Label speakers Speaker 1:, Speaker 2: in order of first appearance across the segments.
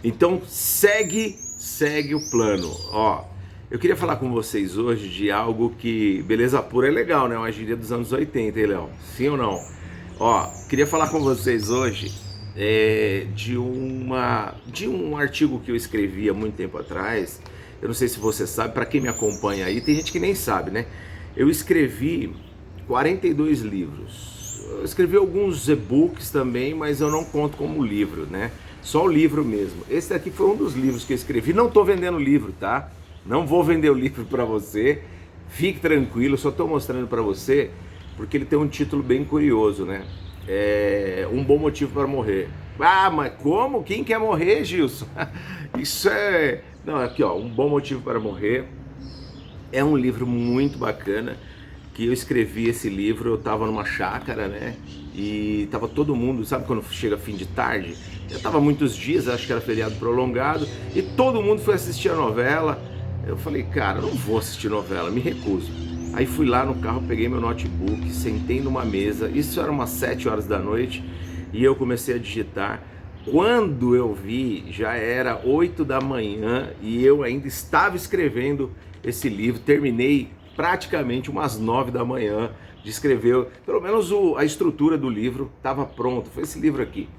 Speaker 1: Então segue o plano. Ó, eu queria falar com vocês hoje de algo que, beleza pura é legal, né? Uma gíria dos anos 80, hein, Léo? Sim ou não? Ó, queria falar com vocês hoje de um artigo que eu escrevi há muito tempo atrás. Eu não sei se você sabe, para quem me acompanha aí, tem gente que nem sabe, né? Eu escrevi 42 livros. Eu escrevi alguns e-books também, mas eu não conto como livro, né? Só o livro mesmo. Esse daqui foi um dos livros que eu escrevi. Não estou vendendo o livro, tá? Não vou vender o livro para você. Fique tranquilo, só estou mostrando para você porque ele tem um título bem curioso, né? Um bom motivo para morrer. Ah, mas como? Quem quer morrer, Gilson? Isso é... Não, aqui ó, Um Bom Motivo para Morrer. É um livro muito bacana, que eu escrevi esse livro, eu tava numa chácara, né? E tava todo mundo, sabe quando chega fim de tarde? Já tava muitos dias, acho que era feriado prolongado, e todo mundo foi assistir a novela. Eu falei, cara, não vou assistir novela, me recuso. Aí fui lá no carro, peguei meu notebook, sentei numa mesa, isso era umas 7 horas da noite, e eu comecei a digitar. Quando eu vi, já era 8 da manhã e eu ainda estava escrevendo esse livro. Terminei praticamente umas 9 da manhã de escrever, pelo menos a estrutura do livro estava pronta. Foi esse livro aqui.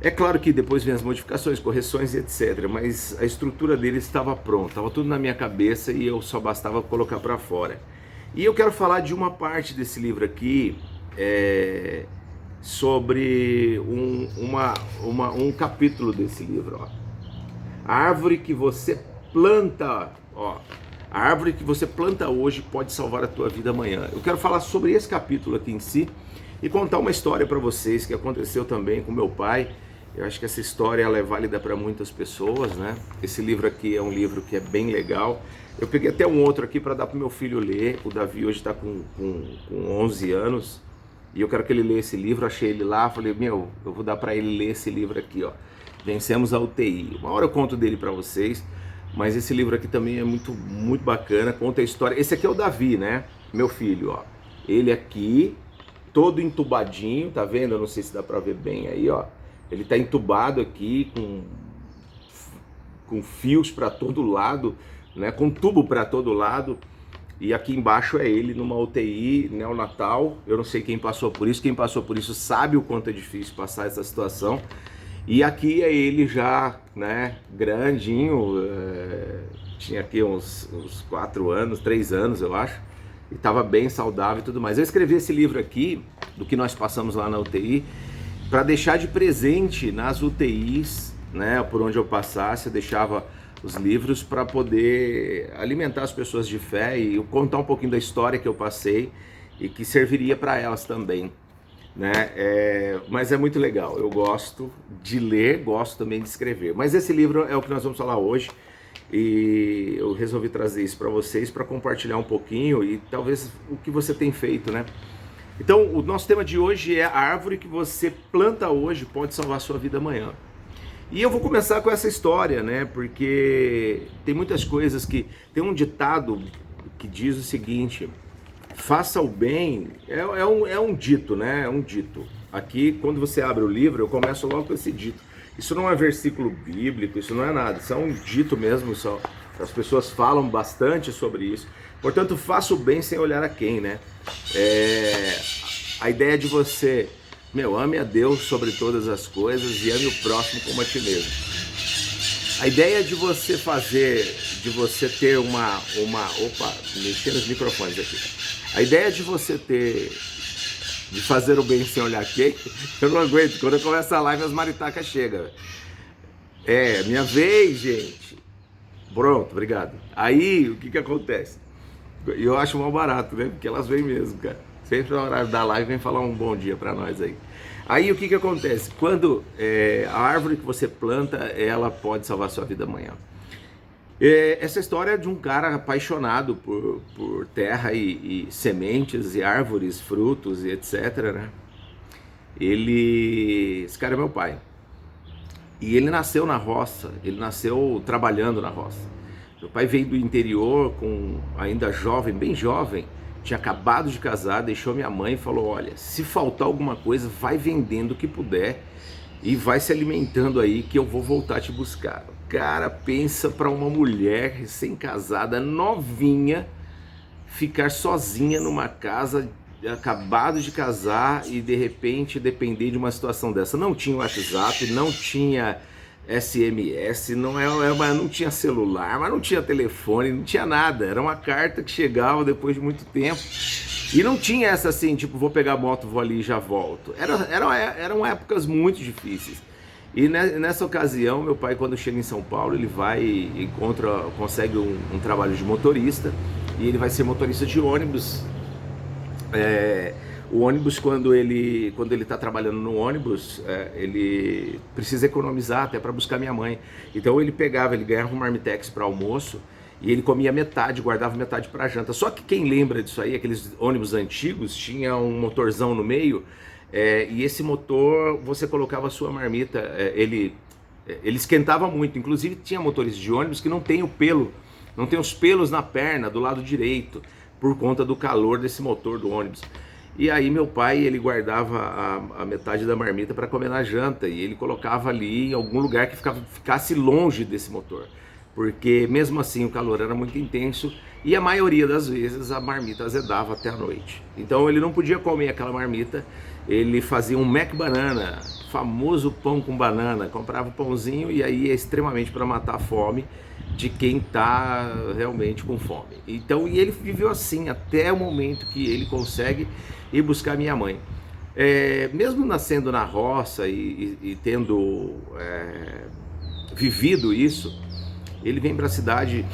Speaker 1: É claro que depois vem as modificações, correções e etc, mas a estrutura dele estava pronta, estava tudo na minha cabeça e eu só bastava colocar para fora. E eu quero falar de uma parte desse livro aqui, sobre um capítulo desse livro, ó. A árvore que você planta, ó, a árvore que você planta hoje pode salvar a tua vida amanhã. Eu quero falar sobre esse capítulo aqui em si e contar uma história para vocês que aconteceu também com meu pai. Eu acho que essa história ela é válida para muitas pessoas, né? Esse livro aqui é um livro que é bem legal. Eu peguei até um outro aqui para dar para o meu filho ler. O Davi hoje está com 11 anos. E eu quero que ele leia esse livro. Achei ele lá, falei, eu vou dar para ele ler esse livro aqui, ó. Vencemos a UTI. Uma hora eu conto dele para vocês, mas esse livro aqui também é muito, muito bacana. Conta a história. Esse aqui é o Davi, né? Meu filho, ó. Ele aqui, todo entubadinho, tá vendo? Eu não sei se dá para ver bem aí, ó. Ele tá entubado aqui com fios para todo lado, né? Com tubo para todo lado. E aqui embaixo é ele numa UTI neonatal. Eu não sei quem passou por isso sabe o quanto é difícil passar essa situação. E aqui é ele já, né, grandinho, tinha aqui uns 4 anos, 3 anos eu acho, e estava bem saudável e tudo mais. Eu escrevi esse livro aqui, do que nós passamos lá na UTI, para deixar de presente nas UTIs, né, por onde eu passasse, eu deixava os livros para poder alimentar as pessoas de fé e contar um pouquinho da história que eu passei e que serviria para elas também, né? Mas é muito legal, eu gosto de ler, gosto também de escrever. Mas esse livro é o que nós vamos falar hoje e eu resolvi trazer isso para vocês, para compartilhar um pouquinho e talvez o que você tem feito, né? Então, o nosso tema de hoje é a árvore que você planta hoje pode salvar a sua vida amanhã. E eu vou começar com essa história, né? Porque tem muitas coisas que... Tem um ditado que diz o seguinte: faça o bem... É um dito, né? É um dito. Aqui, quando você abre o livro, eu começo logo com esse dito. Isso não é versículo bíblico, isso não é nada. Isso é um dito mesmo. As pessoas falam bastante sobre isso. Portanto, faça o bem sem olhar a quem, né? A ideia de você... ame a Deus sobre todas as coisas e ame o próximo como a ti mesmo. A ideia de você ter opa, mexer nos microfones aqui. A ideia de você de fazer o bem sem olhar quem, eu não aguento. Quando eu começo a live, as maritacas chegam. Minha vez, gente. Pronto, obrigado. Aí, o que acontece? Eu acho mal barato, né? Porque elas vêm mesmo, cara. Sempre no horário da live vem falar um bom dia para nós aí. Aí o que acontece? Quando a árvore que você planta, ela pode salvar a sua vida amanhã. Essa história é de um cara apaixonado por terra e sementes e árvores, frutos e etc, né? Esse cara é meu pai. E ele nasceu na roça, ele nasceu trabalhando na roça. Meu pai veio do interior, ainda jovem, bem jovem, tinha acabado de casar, deixou minha mãe e falou: olha, se faltar alguma coisa, vai vendendo o que puder e vai se alimentando aí que eu vou voltar a te buscar. Cara, pensa para uma mulher recém-casada, novinha, ficar sozinha numa casa, acabado de casar e de repente depender de uma situação dessa. Não tinha WhatsApp, não tinha SMS, não tinha celular, mas não tinha telefone, não tinha nada. Era uma carta que chegava depois de muito tempo. E não tinha essa assim, tipo, vou pegar a moto, vou ali e já volto. Eram épocas muito difíceis. E nessa ocasião, meu pai, quando chega em São Paulo, ele vai e consegue um trabalho de motorista, e ele vai ser motorista de ônibus. O ônibus, quando ele está trabalhando no ônibus, ele precisa economizar até para buscar minha mãe. Então ele ganhava um marmitex para almoço, e ele comia metade, guardava metade para janta. Só que quem lembra disso aí, aqueles ônibus antigos, tinha um motorzão no meio, e esse motor, você colocava a sua marmita, ele esquentava muito. Inclusive tinha motores de ônibus que não tem os pelos na perna do lado direito, por conta do calor desse motor do ônibus. E aí meu pai, ele guardava a metade da marmita para comer na janta, e ele colocava ali em algum lugar que ficasse longe desse motor, porque mesmo assim o calor era muito intenso e a maioria das vezes a marmita azedava até a noite. Então ele não podia comer aquela marmita, ele fazia um Mac Banana, famoso pão com banana, comprava o pãozinho e aí é extremamente para matar a fome de quem está realmente com fome. Então, e ele viveu assim até o momento que ele consegue ir buscar minha mãe. Mesmo nascendo na roça e tendo vivido isso, ele vem para a cidade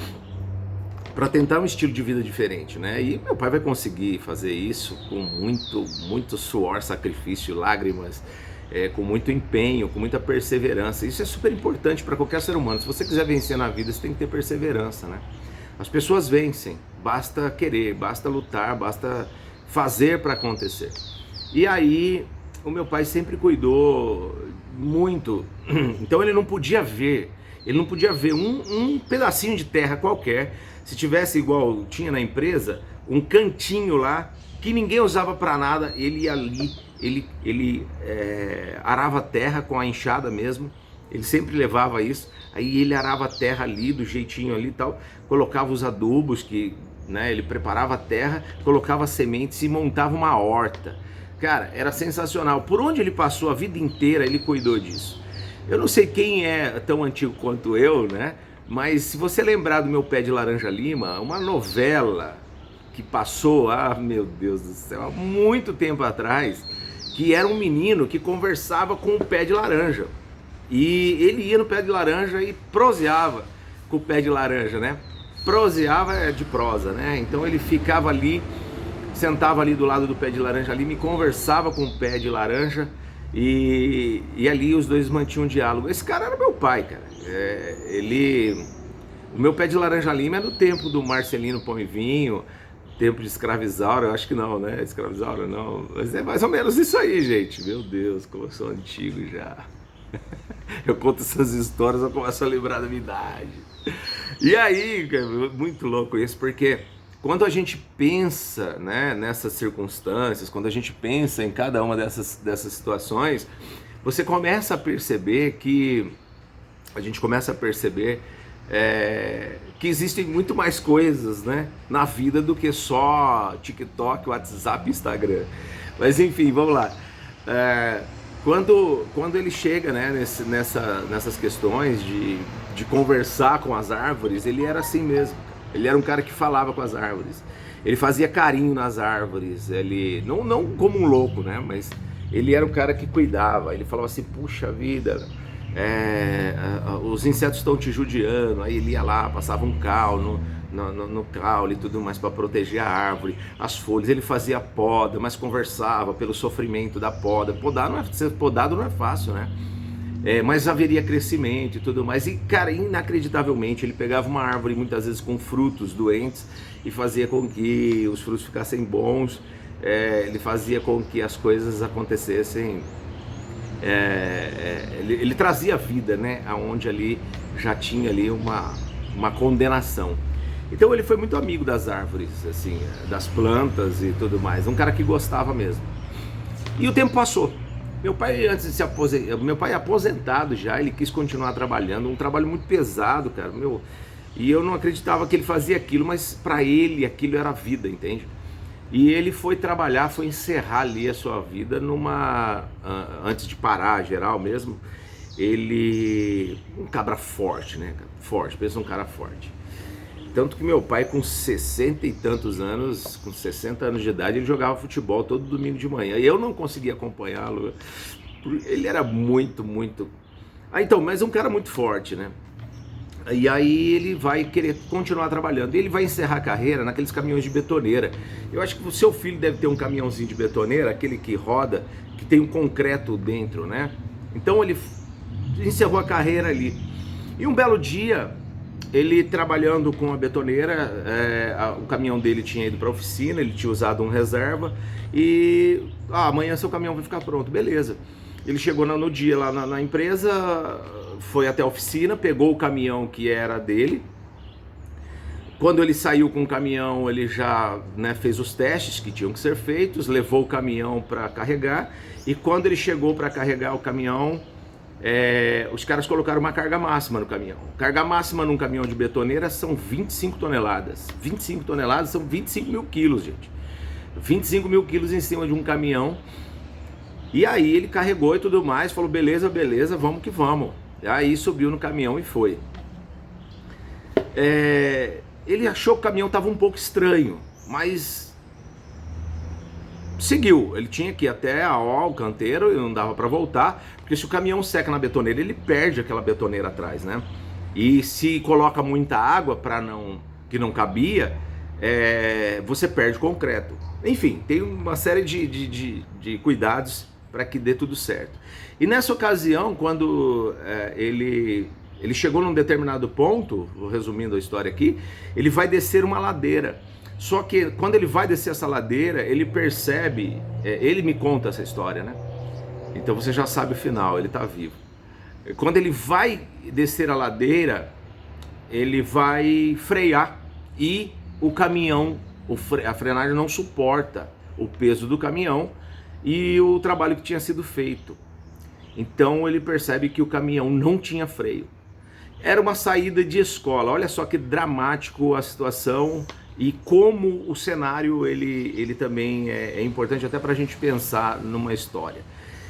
Speaker 1: para tentar um estilo de vida diferente, né? E meu pai vai conseguir fazer isso com muito suor, sacrifício, lágrimas, com muito empenho, com muita perseverança. Isso é super importante para qualquer ser humano. Se você quiser vencer na vida, você tem que ter perseverança, né? As pessoas vencem, basta querer, basta lutar, basta fazer para acontecer. E aí, o meu pai sempre cuidou muito, então ele não podia ver um pedacinho de terra qualquer. Se tivesse igual tinha na empresa, um cantinho lá que ninguém usava para nada, ele ia ali, ele arava a terra com a enxada mesmo, ele sempre levava isso, aí ele arava a terra ali do jeitinho ali e tal, colocava os adubos ele preparava a terra, colocava as sementes e montava uma horta. Cara, era sensacional. Por onde ele passou a vida inteira, ele cuidou disso. Eu não sei quem é tão antigo quanto eu, né? Mas se você lembrar do Meu Pé de Laranja Lima, uma novela que passou, meu Deus do céu, há muito tempo atrás, que era um menino que conversava com o pé de laranja. E ele ia no pé de laranja e proseava com o pé de laranja, né? Proseava de prosa, né? Então ele ficava ali, sentava ali do lado do pé de laranja ali, me conversava com o pé de laranja, e ali os dois mantinham um diálogo. Esse cara era meu pai, cara. O Meu Pé de Laranja Lima é do tempo do Marcelino Pão e Vinho, tempo de Escravizaura, eu acho que não, né? Escravizaura não, mas é mais ou menos isso aí, gente. Meu Deus, como eu sou antigo já. Eu conto essas histórias, eu começo a lembrar da minha idade. E aí, cara, muito louco isso, porque quando a gente pensa, né, nessas circunstâncias, quando a gente pensa em cada uma dessas situações, você começa a perceber que que existem muito mais coisas, né, na vida do que só TikTok, WhatsApp, Instagram. Mas enfim, vamos lá. Quando ele chega, né, nessas questões de conversar com as árvores, ele era assim mesmo. Ele era um cara que falava com as árvores. Ele fazia carinho nas árvores. Ele não como um louco, né? Mas ele era um cara que cuidava. Ele falava assim: puxa vida, os insetos estão te judiando. Aí ele ia lá, passava um cal no caule e tudo mais para proteger a árvore, as folhas. Ele fazia poda, mas conversava pelo sofrimento da poda. Ser podado não é fácil, né? Mas haveria crescimento e tudo mais. E, cara, inacreditavelmente, ele pegava uma árvore muitas vezes com frutos doentes e fazia com que os frutos ficassem bons. Ele fazia com que as coisas acontecessem. Ele trazia vida, né? Aonde ali já tinha ali uma condenação. Então ele foi muito amigo das árvores, assim, das plantas e tudo mais. Um cara que gostava mesmo. E o tempo passou. Meu pai, antes de se aposentar, meu pai é aposentado já, ele quis continuar trabalhando, um trabalho muito pesado, cara, meu. E eu não acreditava que ele fazia aquilo, mas para ele aquilo era a vida, entende? E ele foi trabalhar, foi encerrar ali a sua vida numa, antes de parar, geral mesmo, ele, um cabra forte, né, forte, pensa um cara forte. Tanto que meu pai, com 60 e tantos anos, com 60 anos de idade, ele jogava futebol todo domingo de manhã. E eu não conseguia acompanhá-lo. Ele era muito... Ah, então, mas é um cara muito forte, né? E aí ele vai querer continuar trabalhando. Ele vai encerrar a carreira naqueles caminhões de betoneira. Eu acho que o seu filho deve ter um caminhãozinho de betoneira, aquele que roda, que tem um concreto dentro, né? Então ele encerrou a carreira ali. E um belo dia, ele trabalhando com a betoneira, o caminhão dele tinha ido para a oficina, ele tinha usado um reserva e amanhã seu caminhão vai ficar pronto, beleza. Ele chegou no dia lá na empresa, foi até a oficina, pegou o caminhão que era dele. Quando ele saiu com o caminhão, ele já, né, fez os testes que tinham que ser feitos, levou o caminhão para carregar, e quando ele chegou para carregar o caminhão, os caras colocaram uma carga máxima no caminhão. Carga máxima num caminhão de betoneira são 25 toneladas. 25 toneladas são 25 mil quilos, gente. 25 mil quilos em cima de um caminhão. E aí ele carregou e tudo mais, falou, beleza, vamos que vamos. E aí subiu no caminhão e foi. Ele achou que o caminhão estava um pouco estranho, mas seguiu. Ele tinha que ir até o canteiro e não dava para voltar, porque se o caminhão seca na betoneira, ele perde aquela betoneira atrás, né? E se coloca muita água que não cabia, você perde concreto. Enfim, tem uma série de cuidados para que dê tudo certo. E nessa ocasião, quando ele chegou num determinado ponto, resumindo a história aqui, ele vai descer uma ladeira. Só que quando ele vai descer essa ladeira, ele percebe, ele me conta essa história, né? Então você já sabe o final, ele está vivo. Quando ele vai descer a ladeira, ele vai frear e o caminhão, a frenagem não suporta o peso do caminhão e o trabalho que tinha sido feito. Então ele percebe que o caminhão não tinha freio. Era uma saída de escola, olha só que dramático a situação. E como o cenário ele também é importante até para a gente pensar numa história.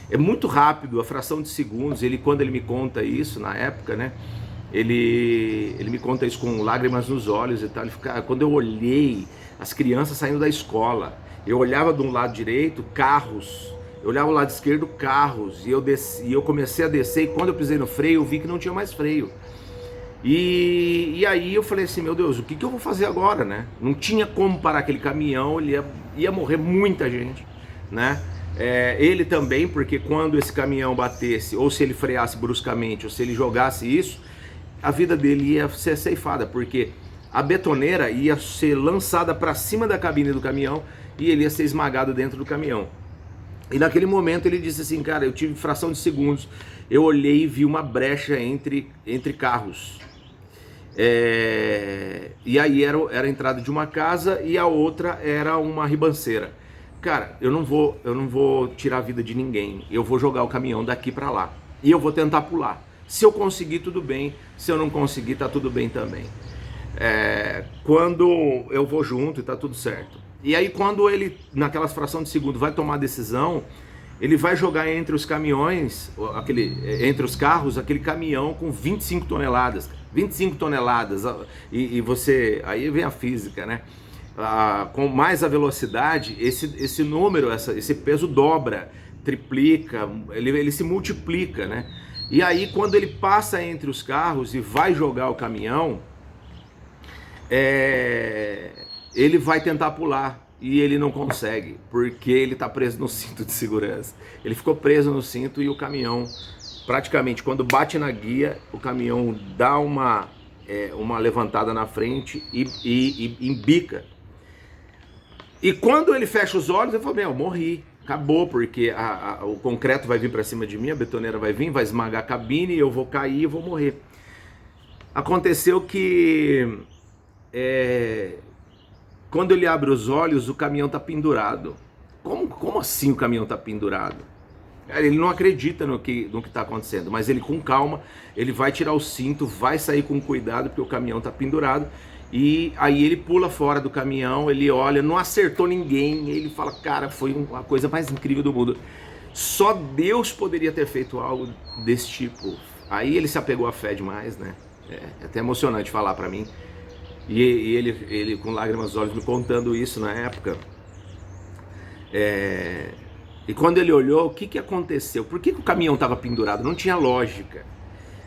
Speaker 1: É muito rápido, a fração de segundos, quando ele me conta isso na época, né? Ele me conta isso com lágrimas nos olhos e tal. Quando eu olhei as crianças saindo da escola, eu olhava de um lado direito, carros, eu olhava do lado esquerdo, carros, e eu comecei a descer, e quando eu pisei no freio, eu vi que não tinha mais freio. E aí eu falei assim, meu Deus, o que eu vou fazer agora, né? Não tinha como parar aquele caminhão, ele ia morrer muita gente, né? Ele também, porque quando esse caminhão batesse, ou se ele freasse bruscamente, ou se ele jogasse isso, a vida dele ia ser ceifada, porque a betoneira ia ser lançada para cima da cabine do caminhão e ele ia ser esmagado dentro do caminhão. E naquele momento ele disse assim, cara, eu tive fração de segundos, eu olhei e vi uma brecha entre carros. E aí era a entrada de uma casa e a outra era uma ribanceira. Cara, eu não vou tirar a vida de ninguém, eu vou jogar o caminhão daqui para lá e eu vou tentar pular. Se eu conseguir, tudo bem, se eu não conseguir, tá tudo bem também. Quando eu vou junto e tá tudo certo. E aí quando ele, naquelas frações de segundo, vai tomar a decisão, ele vai jogar entre os caminhões, entre os carros, aquele caminhão com 25 toneladas. 25 toneladas, e você, aí vem a física, né? Com mais a velocidade, esse número, esse peso dobra, triplica, ele se multiplica, né? E aí quando ele passa entre os carros e vai jogar o caminhão, ele vai tentar pular e ele não consegue, porque ele está preso no cinto de segurança. Ele ficou preso no cinto e o caminhão, praticamente, quando bate na guia, o caminhão dá uma levantada na frente e embica. E quando ele fecha os olhos, ele fala, eu morri, acabou, porque o concreto vai vir para cima de mim, a betoneira vai vir, vai esmagar a cabine, eu vou cair e vou morrer. Aconteceu que quando ele abre os olhos, o caminhão está pendurado. Como assim o caminhão está pendurado? Ele não acredita no que está acontecendo, mas ele com calma, ele vai tirar o cinto, vai sair com cuidado, porque o caminhão está pendurado, e aí ele pula fora do caminhão, ele olha, não acertou ninguém, ele fala, cara, foi uma coisa mais incrível do mundo. Só Deus poderia ter feito algo desse tipo. Aí ele se apegou à fé demais, né? É até emocionante falar para mim. E ele com lágrimas nos olhos me contando isso na época. E quando ele olhou, o que aconteceu? Por que o caminhão estava pendurado? Não tinha lógica.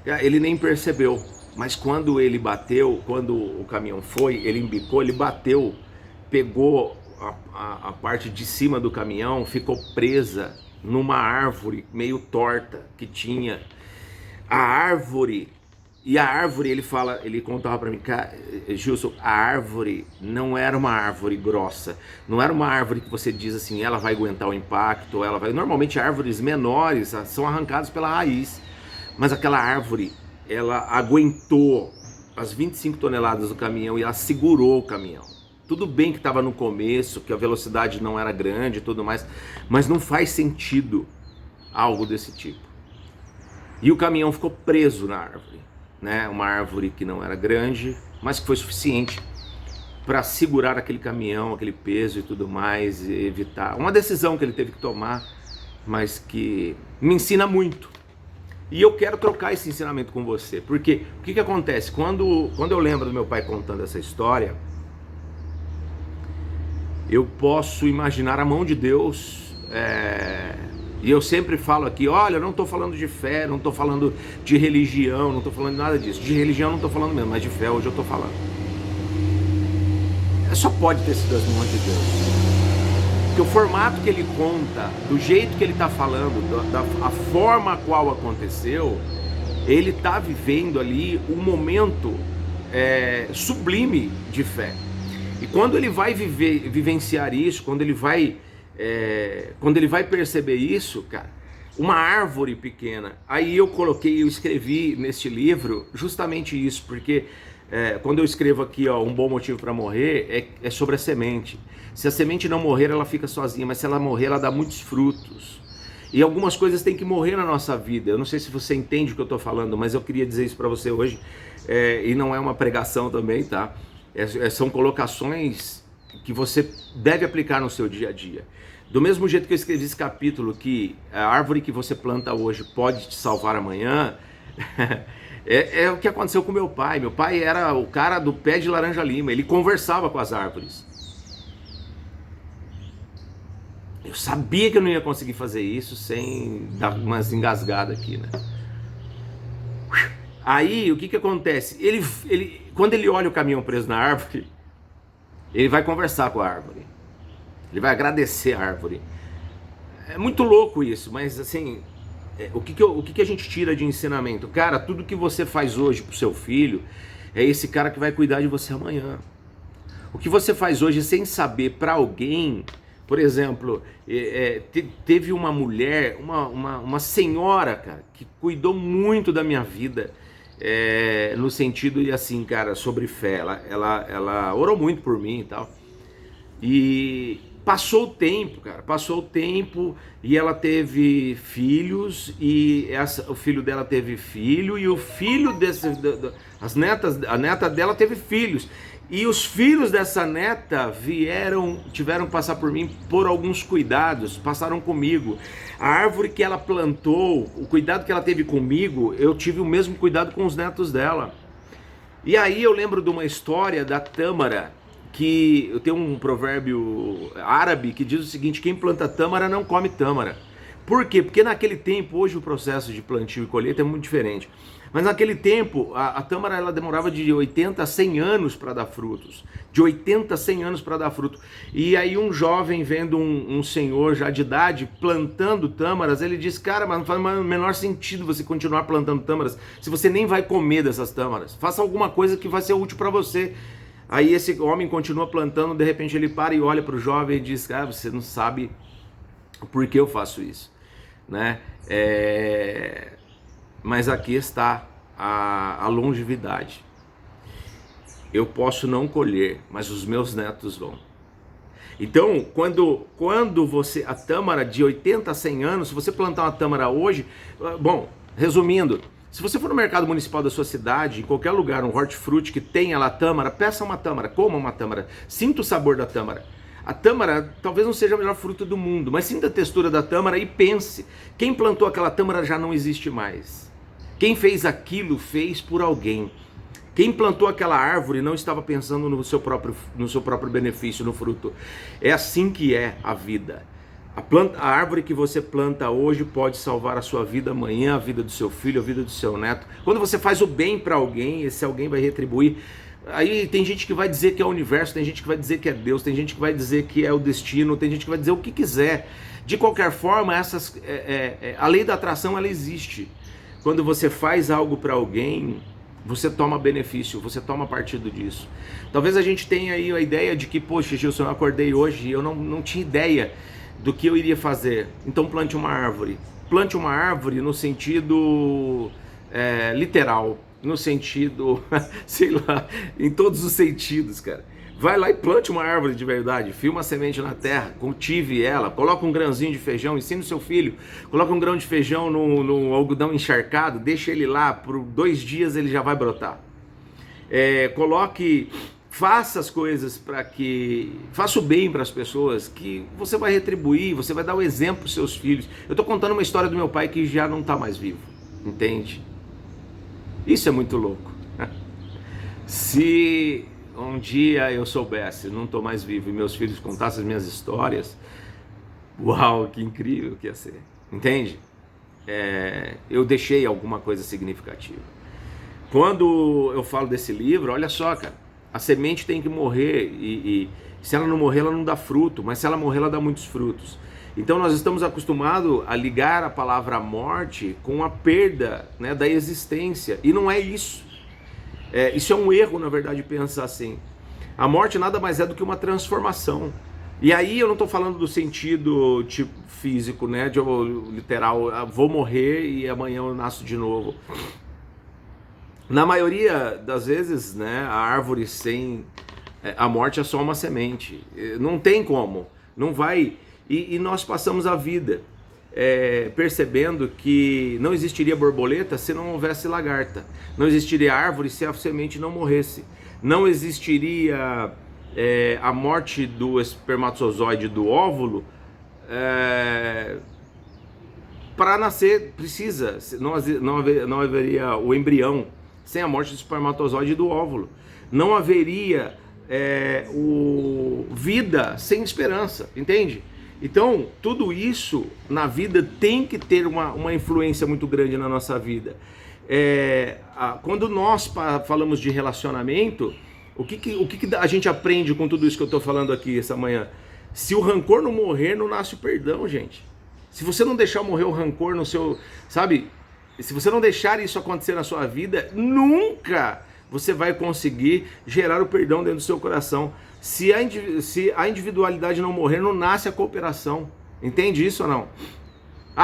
Speaker 1: Ele nem percebeu. Mas quando ele bateu, quando o caminhão foi, ele embicou, ele bateu, pegou a parte de cima do caminhão, ficou presa numa árvore meio torta que tinha. A árvore, ele contava para mim, Gilson, a árvore não era uma árvore grossa, não era uma árvore que você diz assim, ela vai aguentar o impacto, normalmente árvores menores são arrancadas pela raiz, mas aquela árvore, ela aguentou as 25 toneladas do caminhão e ela segurou o caminhão. Tudo bem que estava no começo, que a velocidade não era grande e tudo mais, mas não faz sentido algo desse tipo. E o caminhão ficou preso na árvore, né? Uma árvore que não era grande, mas que foi suficiente para segurar aquele caminhão, aquele peso e tudo mais, e evitar. Uma decisão que ele teve que tomar, mas que me ensina muito. E eu quero trocar esse ensinamento com você, porque o que acontece? Quando eu lembro do meu pai contando essa história, eu posso imaginar a mão de Deus, e eu sempre falo aqui, olha, eu não estou falando de fé, não estou falando de religião, não estou falando de nada disso. De religião não estou falando mesmo, mas de fé hoje eu estou falando. Só pode ter sido as mãos de Deus. Porque o formato que ele conta, do jeito que ele está falando, a forma a qual aconteceu, ele está vivendo ali um momento sublime de fé. E quando ele vai vivenciar isso, quando ele vai perceber isso, cara, uma árvore pequena, aí eu escrevi neste livro justamente isso, porque quando eu escrevo aqui, ó, um bom motivo para morrer, é sobre a semente. Se a semente não morrer, ela fica sozinha, mas se ela morrer, ela dá muitos frutos. E algumas coisas têm que morrer na nossa vida. Eu não sei se você entende o que eu estou falando, mas eu queria dizer isso para você hoje, e não é uma pregação também, tá? São colocações que você deve aplicar no seu dia a dia. Do mesmo jeito que eu escrevi esse capítulo, que a árvore que você planta hoje pode te salvar amanhã, é o que aconteceu com meu pai. Meu pai era o cara do pé de laranja lima, ele conversava com as árvores. Eu sabia que eu não ia conseguir fazer isso sem dar umas engasgadas aqui, né? Aí, o que acontece? Quando ele olha o caminhão preso na árvore, ele vai conversar com a árvore. Ele vai agradecer a árvore. É muito louco isso, mas assim, o que a gente tira de ensinamento? Cara, tudo que você faz hoje pro seu filho, é esse cara que vai cuidar de você amanhã. O que você faz hoje sem saber para alguém, por exemplo, teve uma mulher, uma senhora, cara, que cuidou muito da minha vida, no sentido de assim, cara, sobre fé. Ela orou muito por mim e tal. E passou o tempo, cara, e ela teve filhos, e o filho dela teve filho, e o filho a neta dela teve filhos. E os filhos dessa neta tiveram que passar por mim por alguns cuidados, passaram comigo. A árvore que ela plantou, o cuidado que ela teve comigo, eu tive o mesmo cuidado com os netos dela. E aí eu lembro de uma história da tâmara, que eu tenho um provérbio árabe que diz o seguinte: quem planta tâmara não come tâmara. Por quê? Porque naquele tempo, hoje o processo de plantio e colheita é muito diferente. Mas naquele tempo, a tâmara ela demorava de 80 a 100 anos para dar frutos. De 80 a 100 anos para dar fruto. E aí um jovem vendo um senhor já de idade plantando tâmaras, ele diz, cara, mas não faz o menor sentido você continuar plantando tâmaras se você nem vai comer dessas tâmaras. Faça alguma coisa que vai ser útil para você. Aí esse homem continua plantando, de repente ele para e olha para o jovem e diz, cara, você não sabe por que eu faço isso, né? Mas aqui está a longevidade. Eu posso não colher, mas os meus netos vão. Então, quando você, a tâmara de 80 a 100 anos, se você plantar uma tâmara hoje, bom, resumindo, se você for no mercado municipal da sua cidade, em qualquer lugar, um hortifruti que tenha lá tâmara, peça uma tâmara, coma uma tâmara, sinta o sabor da tâmara. A tâmara talvez não seja a melhor fruta do mundo, mas sinta a textura da tâmara e pense, quem plantou aquela tâmara já não existe mais. Quem fez aquilo fez por alguém. Quem plantou aquela árvore não estava pensando no seu próprio benefício, no fruto. É assim que é a vida. A árvore que você planta hoje pode salvar a sua vida amanhã, a vida do seu filho, a vida do seu neto. Quando você faz o bem para alguém, esse alguém vai retribuir. Aí tem gente que vai dizer que é o universo, tem gente que vai dizer que é Deus, tem gente que vai dizer que é o destino, tem gente que vai dizer o que quiser. De qualquer forma, a lei da atração ela existe. Quando você faz algo para alguém, você toma benefício, você toma partido disso. Talvez a gente tenha aí a ideia de que, poxa, Gilson, eu acordei hoje e eu não tinha ideia do que eu iria fazer. Então plante uma árvore. Plante uma árvore no sentido literal, no sentido, sei lá, em todos os sentidos, cara. Vai lá e plante uma árvore de verdade, fia uma semente na terra, cultive ela, coloca um grãozinho de feijão, ensina o seu filho, coloca um grão de feijão no algodão encharcado, deixa ele lá, por 2 dias ele já vai brotar. Faça as coisas faça o bem para as pessoas, que você vai retribuir, você vai dar o exemplo para os seus filhos. Eu estou contando uma história do meu pai que já não está mais vivo, entende? Isso é muito louco. Se um dia eu soubesse, não estou mais vivo, e meus filhos contassem as minhas histórias, uau, que incrível que ia ser, entende? Eu deixei alguma coisa significativa. Quando eu falo desse livro, olha só, cara, a semente tem que morrer, e se ela não morrer, ela não dá fruto, mas se ela morrer, ela dá muitos frutos. Então nós estamos acostumados a ligar a palavra morte com a perda, né, da existência, e não é isso. Isso é um erro, na verdade, pensar assim. A morte nada mais é do que uma transformação. E aí eu não estou falando do sentido tipo físico, né, literal, vou morrer e amanhã eu nasço de novo. Na maioria das vezes, né, a árvore sem a morte é só uma semente. Não tem como, não vai. E nós passamos a vida percebendo que não existiria borboleta se não houvesse lagarta. Não existiria árvore se a semente não morresse. Não existiria a morte do espermatozoide do óvulo. Para nascer precisa, não haveria o embrião sem a morte do espermatozoide e do óvulo. Não haveria vida sem esperança, entende? Então, tudo isso na vida tem que ter uma influência muito grande na nossa vida. Quando nós falamos de relacionamento, o que a gente aprende com tudo isso que eu estou falando aqui essa manhã? Se o rancor não morrer, não nasce o perdão, gente. Se você não deixar morrer o rancor no seu, sabe? Se você não deixar isso acontecer na sua vida, nunca você vai conseguir gerar o perdão dentro do seu coração. Se a individualidade não morrer, não nasce a cooperação. Entende isso ou não?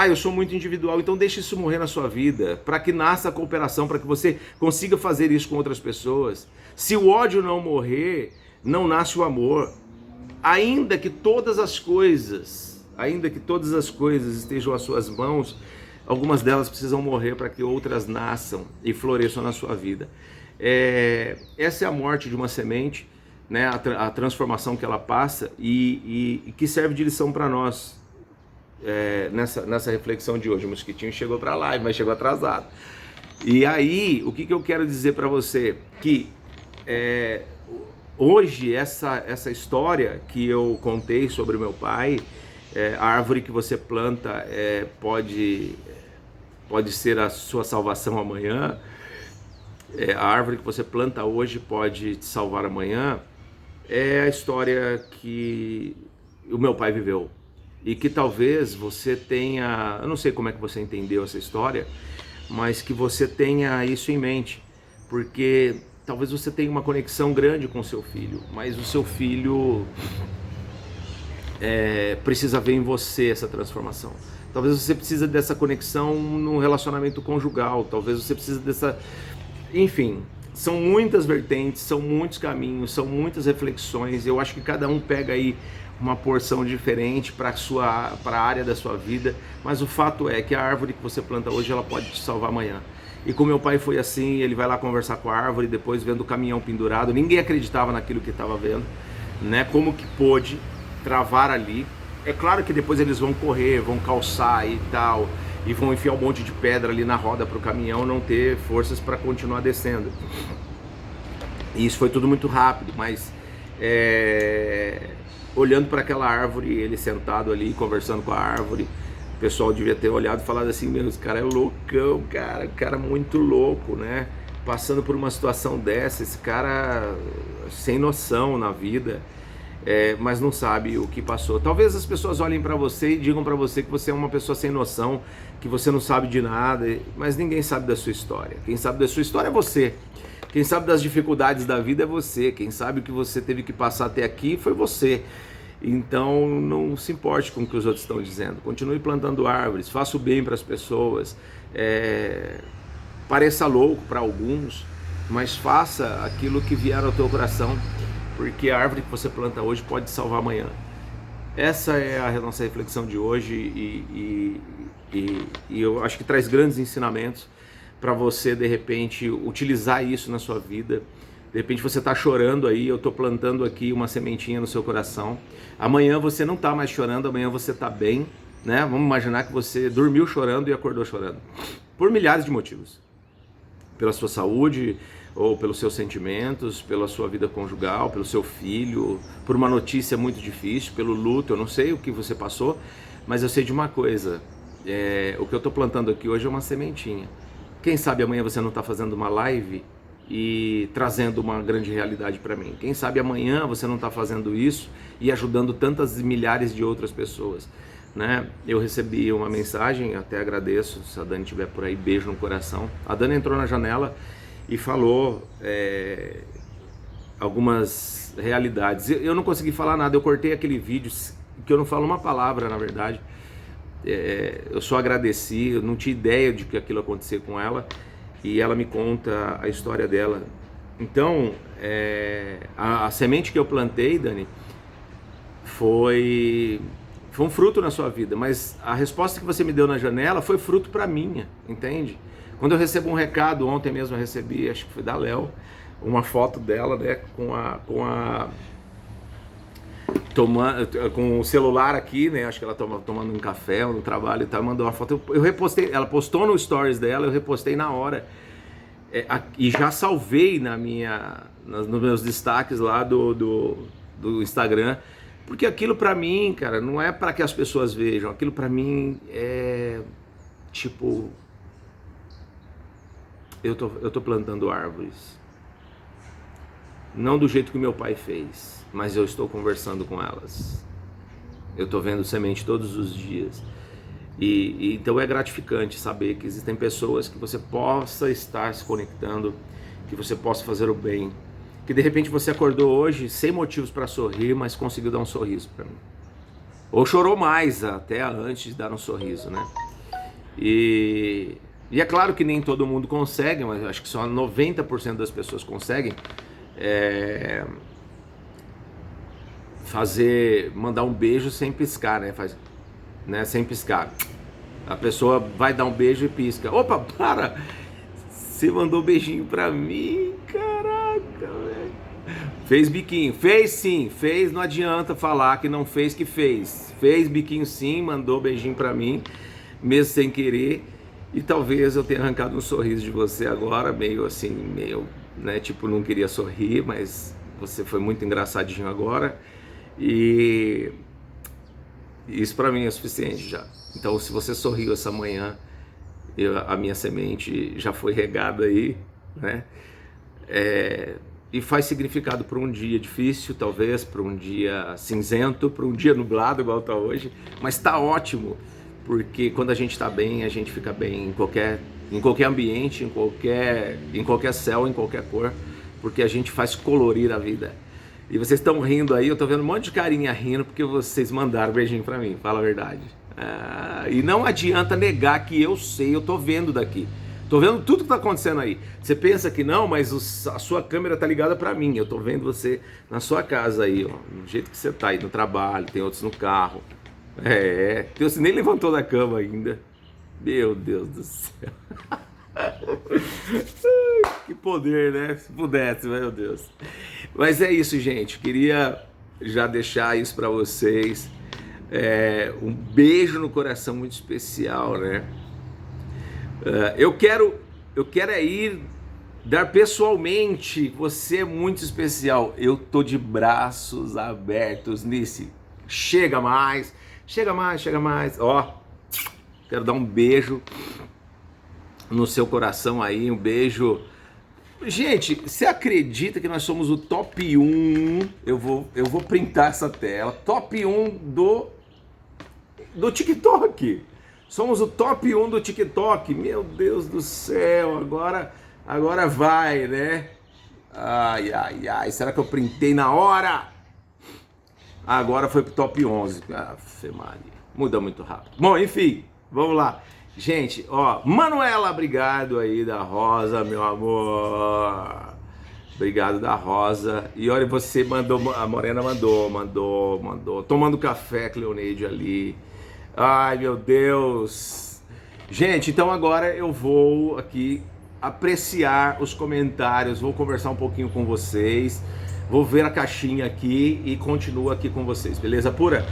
Speaker 1: Eu sou muito individual, então deixe isso morrer na sua vida, para que nasça a cooperação, para que você consiga fazer isso com outras pessoas. Se o ódio não morrer, não nasce o amor. Ainda que todas as coisas estejam às suas mãos, algumas delas precisam morrer para que outras nasçam e floresçam na sua vida. Essa é a morte de uma semente, né? A transformação que ela passa e que serve de lição para nós nessa reflexão de hoje. O mosquitinho chegou para a live, mas chegou atrasado. E aí, o que eu quero dizer para você? Que hoje essa história que eu contei sobre o meu pai, a árvore que você planta pode ser a sua salvação amanhã. A árvore que você planta hoje pode te salvar amanhã. É a história que o meu pai viveu. E que talvez você tenha, eu não sei como é que você entendeu essa história, mas que você tenha isso em mente. Porque talvez você tenha uma conexão grande com o seu filho, mas o seu filho precisa ver em você essa transformação. Talvez você precise dessa conexão no relacionamento conjugal, talvez você precise dessa... Enfim, são muitas vertentes, são muitos caminhos, são muitas reflexões. Eu acho que cada um pega aí uma porção diferente para a área da sua vida, mas o fato é que a árvore que você planta hoje, ela pode te salvar amanhã. E com meu pai foi assim, ele vai lá conversar com a árvore, depois vendo o caminhão pendurado, ninguém acreditava naquilo que estava vendo, né? Como que pôde travar ali. É claro que depois eles vão correr, vão calçar e tal, e vão enfiar um monte de pedra ali na roda para o caminhão não ter forças para continuar descendo. E isso foi tudo muito rápido, mas olhando para aquela árvore, ele sentado ali, conversando com a árvore, o pessoal devia ter olhado e falado assim, meu, esse cara é loucão, cara muito louco, né? Passando por uma situação dessa, esse cara sem noção na vida, mas não sabe o que passou. Talvez as pessoas olhem para você e digam para você que você é uma pessoa sem noção, que você não sabe de nada, mas ninguém sabe da sua história. Quem sabe da sua história é você. Quem sabe das dificuldades da vida é você. Quem sabe o que você teve que passar até aqui foi você. Então não se importe com o que os outros estão dizendo. Continue plantando árvores, faça o bem para as pessoas. Pareça louco para alguns, mas faça aquilo que vier ao teu coração, porque a árvore que você planta hoje pode te salvar amanhã. Essa é a nossa reflexão de hoje e eu acho que traz grandes ensinamentos para você, de repente, utilizar isso na sua vida. De repente você está chorando aí, eu estou plantando aqui uma sementinha no seu coração. Amanhã você não está mais chorando, amanhã você está bem, né? Vamos imaginar que você dormiu chorando e acordou chorando. Por milhares de motivos. Pela sua saúde, ou pelos seus sentimentos, pela sua vida conjugal, pelo seu filho, por uma notícia muito difícil, pelo luto. Eu não sei o que você passou, mas eu sei de uma coisa. O que eu estou plantando aqui hoje é uma sementinha. Quem sabe amanhã você não está fazendo uma live e trazendo uma grande realidade para mim. Quem sabe amanhã você não está fazendo isso e ajudando tantas milhares de outras pessoas, né? Eu recebi uma mensagem, até agradeço, se a Dani estiver por aí, beijo no coração. A Dani entrou na janela e falou algumas realidades. Eu não consegui falar nada, eu cortei aquele vídeo, que eu não falo uma palavra, na verdade. Eu só agradeci, eu não tinha ideia de que aquilo acontecer com ela, e ela me conta a história dela. Então, a semente que eu plantei, Dani, foi um fruto na sua vida, mas a resposta que você me deu na janela foi fruto para minha, entende? Quando eu recebo um recado, ontem mesmo eu recebi, acho que foi da Léo, uma foto dela, né, com o celular aqui, né? Acho que ela tomando um café no trabalho e tal, mandou uma foto. Eu repostei, ela postou no stories dela, eu repostei na hora. E já salvei nos meus destaques lá do Instagram, porque aquilo pra mim, cara, não é pra que as pessoas vejam, aquilo pra mim é tipo, eu tô plantando árvores, não do jeito que meu pai fez, mas eu estou conversando com elas, eu estou vendo semente todos os dias, e então é gratificante saber que existem pessoas que você possa estar se conectando, que você possa fazer o bem, que de repente você acordou hoje sem motivos para sorrir, mas conseguiu dar um sorriso para mim, ou chorou mais até antes de dar um sorriso, né? E é claro que nem todo mundo consegue, mas acho que só 90% das pessoas conseguem mandar um beijo sem piscar, né? Sem piscar. A pessoa vai dar um beijo e pisca. Opa, para! Você mandou beijinho pra mim, caraca, velho. Fez biquinho, fez sim, fez, não adianta falar que não fez, que fez. Fez biquinho sim, mandou beijinho pra mim, mesmo sem querer. E talvez eu tenha arrancado um sorriso de você agora, meio assim, né, tipo, não queria sorrir, mas você foi muito engraçadinho agora, e isso pra mim é suficiente já. Então, se você sorriu essa manhã, a minha semente já foi regada aí, né, e faz significado para um dia difícil, talvez, para um dia cinzento, para um dia nublado, igual tá hoje, mas tá ótimo, porque quando a gente tá bem, a gente fica bem em qualquer ambiente, em qualquer céu, em qualquer cor, porque a gente faz colorir a vida. E vocês estão rindo aí, eu tô vendo um monte de carinha rindo porque vocês mandaram beijinho pra mim, fala a verdade. E não adianta negar que eu sei, eu tô vendo daqui. Tô vendo tudo que tá acontecendo aí. Você pensa que não, mas a sua câmera tá ligada para mim. Eu tô vendo você na sua casa aí, ó, do jeito que você tá aí no trabalho, tem outros no carro. Você nem levantou da cama ainda. Meu Deus do céu. Que poder, né? Se pudesse, meu Deus. Mas é isso, gente. Queria já deixar isso para vocês. Um beijo no coração muito especial, né? Eu quero ir dar pessoalmente. Você é muito especial. Eu tô de braços abertos nisso. Chega mais, chega mais, chega mais. Ó, quero dar um beijo no seu coração aí, um beijo. Gente, você acredita que nós somos o top 1? Eu vou printar essa tela. Top 1 do TikTok. Somos o top 1 do TikTok. Meu Deus do céu, agora vai, né? Ai, ai, ai, será que eu printei na hora? Agora foi pro top 11. Afe Maria, muda muito rápido. Bom, enfim, vamos lá. Gente, ó, Manuela, obrigado aí da Rosa, meu amor. Obrigado da Rosa. E olha, você mandou, a Morena mandou. Tomando café, Cleoneide ali. Ai, meu Deus. Gente, então agora eu vou aqui apreciar os comentários, vou conversar um pouquinho com vocês, vou ver a caixinha aqui e continuo aqui com vocês, beleza pura?